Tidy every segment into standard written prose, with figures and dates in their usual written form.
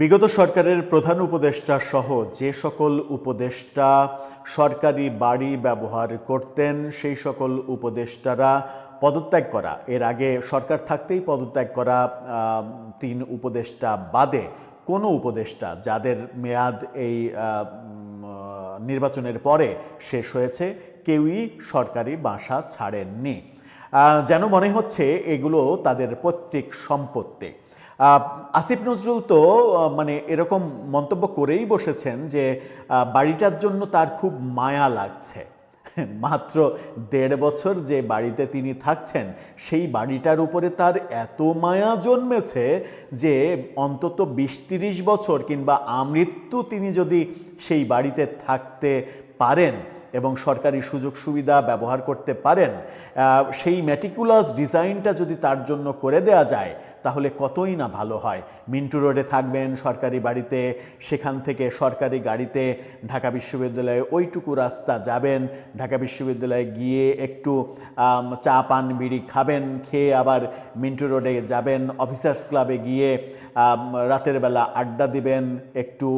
বিগত সরকারের প্রধান উপদেষ্টা সহ যে সকল উপদেষ্টা সরকারি বাড়ি ব্যবহার করতেন সেই সকল উপদেষ্টারা পদত্যাগ করা, এর আগে সরকার থাকতেই পদত্যাগ করা ৩ উপদেষ্টা বাদে কোনো উপদেষ্টা যাদের মেয়াদ এই নির্বাচনের পরে শেষ হয়েছে কেউই সরকারি বাসা ছাড়েননি। যেন মনে হচ্ছে এগুলো তাদের পৈতৃক সম্পত্তি। আসিফ নজরুল তো মানে এরকম মন্তব্য করেই বসেছেন যে বাড়িটার জন্য তার খুব মায়া লাগছে। মাত্র ১.৫ বছর যে বাড়িতে তিনি থাকছেন সেই বাড়িটার উপরে তার এত মায়া জন্মেছে যে অন্তত ২০-৩০ বছর কিংবা আমৃত্যু তিনি যদি সেই বাড়িতে থাকতে পারেন এবং সরকারি সুযোগ সুবিধা ব্যবহার করতে পারেন, সেই ম্যাটিকুলাস ডিজাইনটা যদি তার জন্য করে দেয়া যায় তাহলে কতই না ভালো হয়। মিন্টু রোডে থাকবেন সরকারি বাড়িতে, সেখান থেকে সরকারি গাড়িতে ঢাকা বিশ্ববিদ্যালয়ে ওইটুকু রাস্তা যাবেন, ঢাকা বিশ্ববিদ্যালয়ে গিয়ে একটু চা পান বিড়ি খাবেন, খেয়ে আবার মিন্টু রোডে যাবেন, অফিসার্স ক্লাবে গিয়ে রাতের বেলা আড্ডা দিবেন, একটু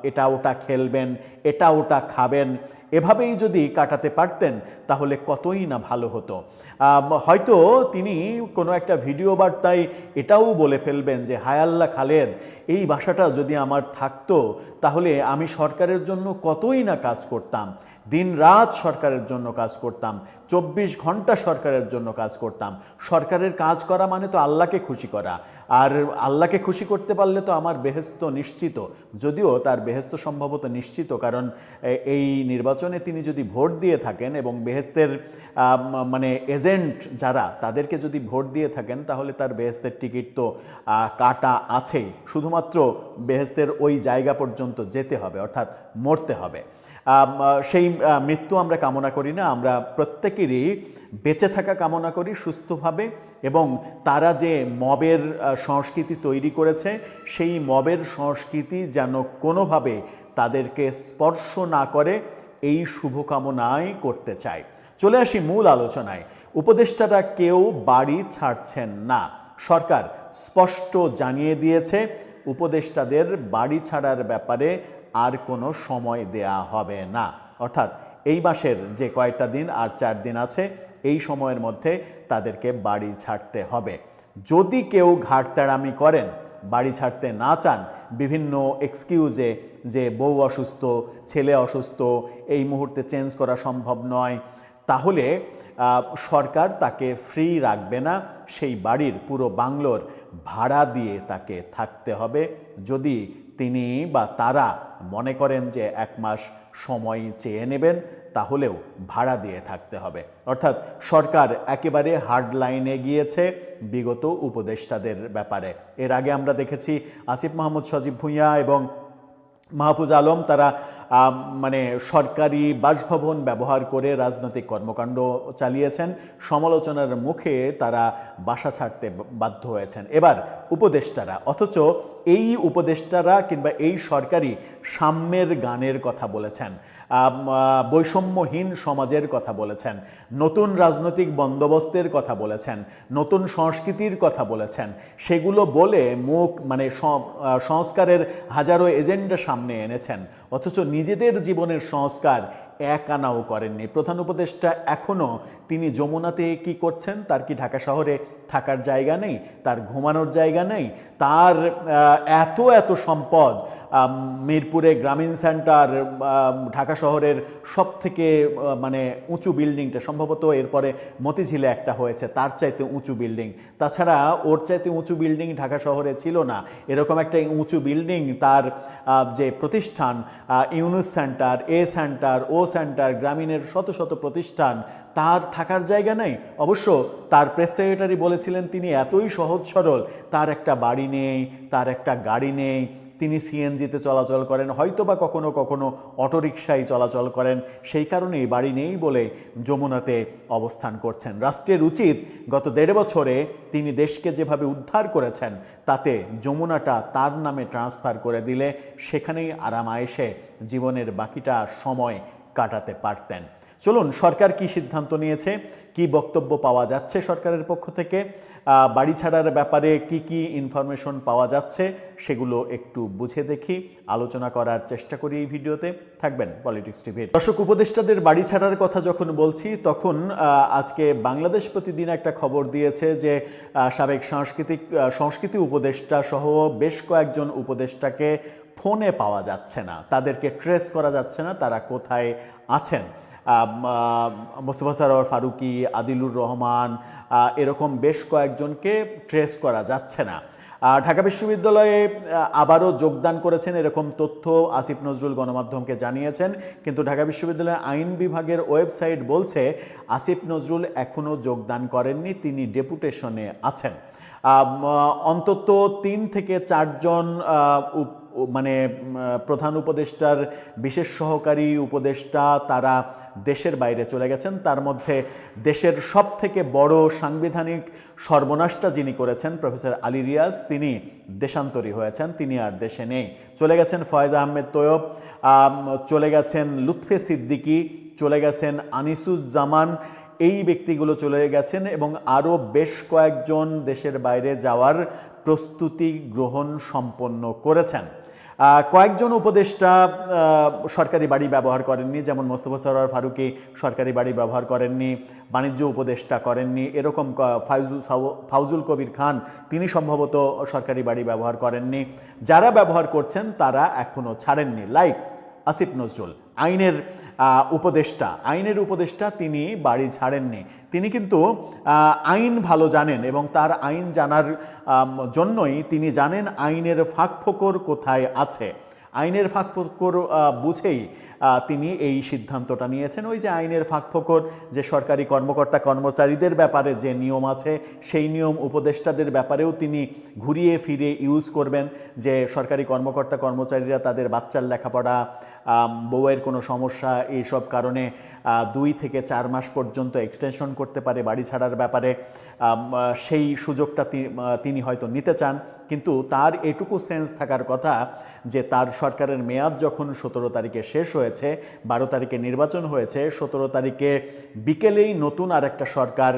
এটা ওটা খেলবেন, এটা ওটা খাবেন। এভাবেই যদি কাটাতে পারতেন তাহলে কতই না ভালো হতো। হয়তো তিনি কোনো একটা ভিডিও বার্তায় এটাও বলে ফেলবেন যে হায় আল্লাহ খালেদ, এই বাসাটা যদি আমার থাকতো তাহলে আমি সরকারের জন্য কতই না কাজ করতাম, দিন রাত সরকারের জন্য কাজ করতাম, ২৪ ঘন্টা সরকারের জন্য কাজ করতাম। সরকারের কাজ করা মানে তো আল্লাহকে খুশি করা, আর আল্লাহকে খুশি করতে পারলে তো আমার বেহেশত নিশ্চিত। যদিও তার বেহেশত সম্ভবত নিশ্চিত, কারণ এই নির্বাচনে তিনি যদি ভোট দিয়ে থাকেন এবং বেহেশতের মানে এজেন্ট যারা তাদেরকে যদি ভোট দিয়ে থাকেন তাহলে তার বেহেশতের টিকিট তো কাটা আছেই, শুধুমাত্র বেহেশতের ওই জায়গা পর্যন্ত যেতে হবে, অর্থাৎ মরতে হবে। সেই মৃত্যু আমরা কামনা করি না, আমরা প্রত্যেকেরই বেঁচে থাকা কামনা করি সুস্থভাবে, এবং তারা যে মবের সংস্কৃতি তৈরি করেছে সেই মবের সংস্কৃতি যেন কোনোভাবে তাদেরকে স্পর্শ না করে, এই শুভকামনাই করতে চাই। চলে আসি মূল আলোচনায়। উপদেষ্টারা কেউ বাড়ি ছাড়ছেন না। সরকার স্পষ্ট জানিয়ে দিয়েছে উপদেষ্টাদের বাড়ি ছাড়ার ব্যাপারে আর কোনো সময় দেয়া হবে না। অর্থাৎ এই মাসের যে কয়েকটা দিন আর 4 দিন আছে এই সময়ের মধ্যে তাদেরকে বাড়ি ছাড়তে হবে। যদি কেউ ঘাটতাড়ামি করেন, বাড়ি ছাড়তে না চান বিভিন্ন এক্সকিউজে, যে বউ অসুস্থ, ছেলে অসুস্থ, এই মুহূর্তে চেঞ্জ করা সম্ভব নয়, তাহলে সরকার তাকে ফ্রি রাখবে না, সেই বাড়ির পুরো বাংলোর ভাড়া দিয়ে তাকে থাকতে হবে। যদি তিনি বা তারা মনে করেন যে 1 মাস সময় চেয়ে নেবেন তাহলেও ভাড়া দিয়ে থাকতে হবে। অর্থাৎ সরকার একেবারে হার্ড লাইনে গিয়েছে বিগত উপদেষ্টাদের ব্যাপারে। এর আগে আমরা দেখেছি আসিফ মাহমুদ সজীব ভুঁইয়া এবং মাহফুজ আলম তারা মানে সরকারি বাসভবন ব্যবহার করে রাজনৈতিক কর্মকাণ্ড চালিয়েছেন, সমালোচনার মুখে তারা বাসা ছাড়তে বাধ্য হয়েছেন। এবার উপদেষ্টারা, অথচ এই উপদেষ্টারা কিংবা এই সরকারি সাম্যের গানের কথা বলেছেন, বৈষম্যহীন সমাজের কথা বলেছেন, নতুন রাজনৈতিক বন্দোবস্তের কথা বলেছেন, নতুন সংস্কৃতির কথা বলেছেন। সেগুলো বলে মুখ মানে সংস্কারের হাজারো এজেন্ডা সামনে এনেছেন, অথচ নিজেদের জীবনের সংস্কার এক আনাও করেননি। প্রধান উপদেষ্টা এখনও তিনি যমুনাতে কি করছেন? তার কি ঢাকা শহরে থাকার জায়গা নেই? তার ঘুমানোর জায়গা নেই? তার এত এত সম্পদ, মিরপুরে গ্রামীণ সেন্টার, ঢাকা শহরের সবথেকে মানে উঁচু বিল্ডিংটা, সম্ভবত এরপরে মতিঝিলে একটা হয়েছে তার চাইতে উঁচু বিল্ডিং, তাছাড়া ওর চাইতে উঁচু বিল্ডিং ঢাকা শহরে ছিল না। এরকম একটা উঁচু বিল্ডিং তার যে প্রতিষ্ঠান, Yunus centre, a centre, O centre, গ্রামীণের শত শত প্রতিষ্ঠান, তার থাকার জায়গা নেই। অবশ্য তার প্রেস সেক্রেটারি বলেছিলেন তিনি এতই সহজ সরল, তার একটা বাড়ি নেই, তার একটা গাড়ি নেই, তিনি সিএনজিতে চলাচল করেন, হয়তো বা কখনো কখনো অটোরিকশায় চলাচল করেন, সেই কারণেই বাড়ি নেই বলে যমুনাতে অবস্থান করছেন। রাষ্ট্রের উচিত গত 1.5 বছরে তিনি দেশকে যেভাবে উদ্ধার করেছেন তাতে যমুনাটা তার নামে ট্রান্সফার করে দিলে সেখানেই আরাম আয়েশে জীবনের বাকিটা সময় কাটাতে পারতেন। চলুন সরকার কি সিদ্ধান্ত নিয়েছে, কি বক্তব্য পাওয়া যাচ্ছে সরকারের পক্ষ থেকে, বাড়ি ছাড়ার ব্যাপারে কি কি ইনফরমেশন পাওয়া যাচ্ছে সেগুলো একটু বুঝে দেখি, আলোচনা করার চেষ্টা করি এই ভিডিওতে। থাকবেন পলিটিক্স টিভির। দর্শক, উপদেষ্টাদের বাড়ি ছাড়ার কথা যখন বলছি তখন আজকে বাংলাদেশ প্রতিদিন একটা খবর দিয়েছে যে সাবেক সংস্কৃতি উপদেষ্টা সহ বেশ কয়েকজন উপদেষ্টাকে ফোনে পাওয়া যাচ্ছে না, তাদেরকে ট্রেস করা যাচ্ছে না, তারা কোথায় আছেন। মোস্তফা সরোয়ার ফারুকী, আদিলুর রহমান, এরকম বেশ কয়েকজনকে ট্রেস করা যাচ্ছে না। ঢাকা বিশ্ববিদ্যালয়ে আবারও যোগদান করেছেন এরকম তথ্য আসিফ নজরুল গণমাধ্যমকে জানিয়েছেন, কিন্তু ঢাকা বিশ্ববিদ্যালয়ের আইন বিভাগের ওয়েবসাইট বলছে আসিফ নজরুল এখনও যোগদান করেননি, তিনি ডেপুটেশনে আছেন। অন্তত 3 থেকে 4 জন মানে প্রধান উপদেষ্টার বিশেষ সহকারী উপদেষ্টা তারা দেশের বাইরে চলে গেছেন। তার মধ্যে দেশের সবথেকে বড় সাংবিধানিক সর্বনাশটা যিনি করেছেন প্রফেসর আলী রিয়াজ, তিনি দেশান্তরী হয়েছেন, তিনি আর দেশে নেই। চলে গেছেন ফয়েজ আহমেদ তৈয়ব, চলে গেছেন লুৎফে সিদ্দিকী, চলে গেছেন আনিসুজ্জামান, এই ব্যক্তিগুলো চলে গেছেন এবং আরও বেশ কয়েকজন দেশের বাইরে যাওয়ার প্রস্তুতি গ্রহণ সম্পন্ন করেছেন। কয়েকজন উপদেষ্টা সরকারি বাড়ি ব্যবহার করেননি, যেমন মোস্তফা সরোয়ার ফারুকী সরকারি বাড়ি ব্যবহার করেননি, বাণিজ্য উপদেষ্টা করেননি, এরকম ফাউজুল কবির খান তিনি সম্ভবত সরকারি বাড়ি ব্যবহার করেননি। যারা ব্যবহার করছেন তারা এখনও ছাড়েননি, লাইক আসিফ নজরুল আইনের উপদেষ্টা তিনি বাড়ি ছাড়েননি। তিনি কিন্তু আইন ভালো জানেন এবং তার আইন জানার জন্যই তিনি জানেন আইনের ফাঁকফোকর কোথায় আছে। আইনের ফাঁকফোকর বুঝেই তিনি এই সিদ্ধান্তটা নিয়েছেন। ওই যে আইনের ফাঁকফোকর, যে সরকারি কর্মচারীদের ব্যাপারে যে নিয়ম আছে সেই নিয়ম উপদেষ্টাদের ব্যাপারেও তিনি ঘুরিয়ে ফিরে ইউজ করবেন, যে সরকারি কর্মচারীরা তাদের বাচ্চার লেখাপড়া, বউয়ের কোনো সমস্যা, এইসব কারণে 2 থেকে 4 মাস পর্যন্ত এক্সটেনশন করতে পারে বাড়ি ছাড়ার ব্যাপারে। সেই সুযোগটা তিনি হয়তো নিতে চান, কিন্তু তার এটুকু সেন্স থাকার কথা যে তার সরকারের মেয়াদ যখন 17 তারিখে শেষ হয়েছে, 12 তারিখে নির্বাচন হয়েছে, 17 তারিখে বিকেলেই নতুন আরেকটা সরকার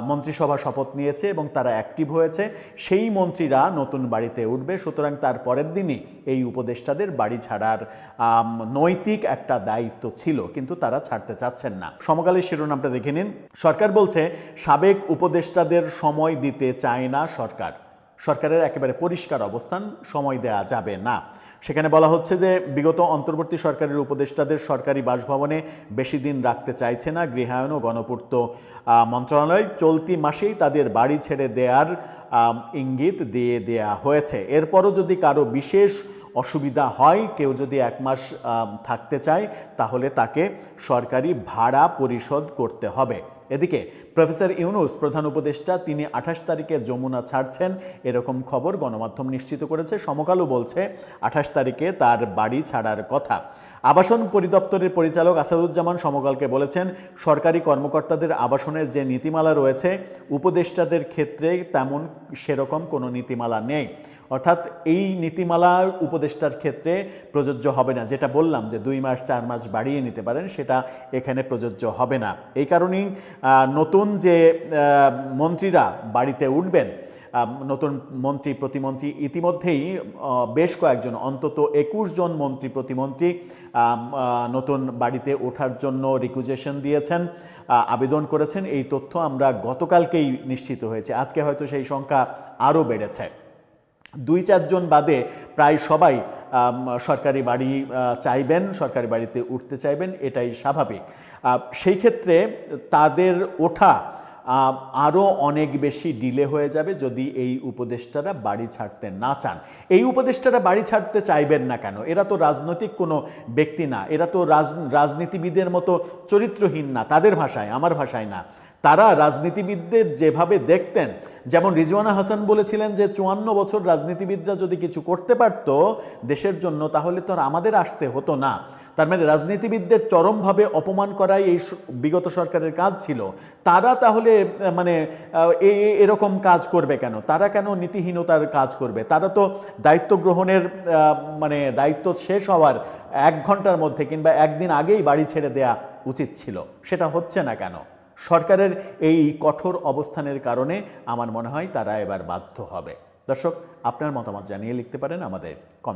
মন্ত্রিসভা শপথ নিয়েছে এবং তারা অ্যাক্টিভ হয়েছে, সেই মন্ত্রীরা নতুন বাড়িতে উঠবে। সুতরাং তার পরের দিনই এই উপদেষ্টাদের বাড়ি ছাড়ার নৈতিক একটা দায়িত্ব ছিল, কিন্তু তারা ছাড়তে চাচ্ছেন না। সমকালের শিরোনামটা দেখে নিন। সরকার বলছে সাবেক উপদেষ্টাদের সময় দিতে চায় না সরকারের একেবারে পরিষ্কার অবস্থান, সময় দেয়া যাবে না। সেখানে বলা হচ্ছে যে বিগত অন্তর্বর্তী সরকারের উপদেষ্টাদের সরকারি বাসভবনে বেশি দিন রাখতে চাইছে না গৃহায়ন ও গণপূর্ত মন্ত্রণালয়। চলতি মাসেই তাদের বাড়ি ছেড়ে দেওয়ার ইঙ্গিত দিয়ে দেয়া হয়েছে। এরপরও যদি কারো বিশেষ অসুবিধা হয়, কেউ যদি 1 মাস থাকতে চায়, তাহলে তাকে সরকারি ভাড়া পরিশোধ করতে হবে। এদিকে প্রফেসর ইউনূস প্রধান উপদেষ্টা তিনি 28 তারিখে যমুনা ছাড়ছেন, এরকম খবর গণমাধ্যম নিশ্চিত করেছে। সমকালও বলছে 28 তারিখে তার বাড়ি ছাড়ার কথা। আবাসন পরিদপ্তরের পরিচালক আসাদুজ্জামান সমকালকে বলেছেন, সরকারি কর্মকর্তাদের আবাসনের যে নীতিমালা রয়েছে উপদেষ্টাদের ক্ষেত্রে সেরকম কোনো নীতিমালা নেই। অর্থাৎ এই নীতিমালা উপদেষ্টার ক্ষেত্রে প্রযোজ্য হবে না। যেটা বললাম যে 2 মাস 4 মাস বাড়িয়ে নিতে পারেন, সেটা এখানে প্রযোজ্য হবে না। এই কারণেই নতুন যে মন্ত্রীরা বাড়িতে উঠবেন, নতুন মন্ত্রী প্রতিমন্ত্রী ইতিমধ্যেই বেশ কয়েকজন, অন্তত 21 জন মন্ত্রী প্রতিমন্ত্রী নতুন বাড়িতে ওঠার জন্য রিকুইজেশন দিয়েছেন, আবেদন করেছেন। এই তথ্য আমরা গতকালকেই নিশ্চিত হয়েছে, আজকে হয়তো সেই সংখ্যা আরও বেড়েছে। 2-4 জন বাদে প্রায় সবাই সরকারি বাড়ি চাইবেন, সরকারি বাড়িতে উঠতে চাইবেন, এটাই স্বাভাবিক। সেই ক্ষেত্রে তাদের ওঠা আরও অনেক বেশি ডিলে হয়ে যাবে যদি এই উপদেষ্টারা বাড়ি ছাড়তে না চান। এই উপদেষ্টারা বাড়ি ছাড়তে চাইবেন না কেন? এরা তো রাজনৈতিক কোনো ব্যক্তি না, এরা তো রাজনীতিবিদের মতো চরিত্রহীন না, তাদের ভাষায়, আমার ভাষায় না। তারা রাজনীতিবিদদের যেভাবে দেখতেন, যেমন রিজওয়ানা হাসান বলেছিলেন যে 54 বছর রাজনীতিবিদরা যদি কিছু করতে পারত দেশের জন্য তাহলে তো আর আমাদের আসতে হতো না। তার মানে রাজনীতিবিদদের চরমভাবে অপমান করাই এই বিগত সরকারের কাজ ছিল। তারা তাহলে মানে এরকম কাজ করবে কেন? তারা কেন নীতিহীনতার কাজ করবে? তারা তো দায়িত্ব গ্রহণের মানে দায়িত্ব শেষ হওয়ার 1 ঘন্টার মধ্যে কিংবা একদিন আগেই বাড়ি ছেড়ে দেয়া উচিত ছিল। সেটা হচ্ছে না কেন? সরকারের এই কঠোর অবস্থানের কারণে আমার মনে হয় তারা এবার বাধ্য হবে। দর্শক, আপনার মতামত জানিয়ে লিখতে পারেন আমাদের কমেন্ট।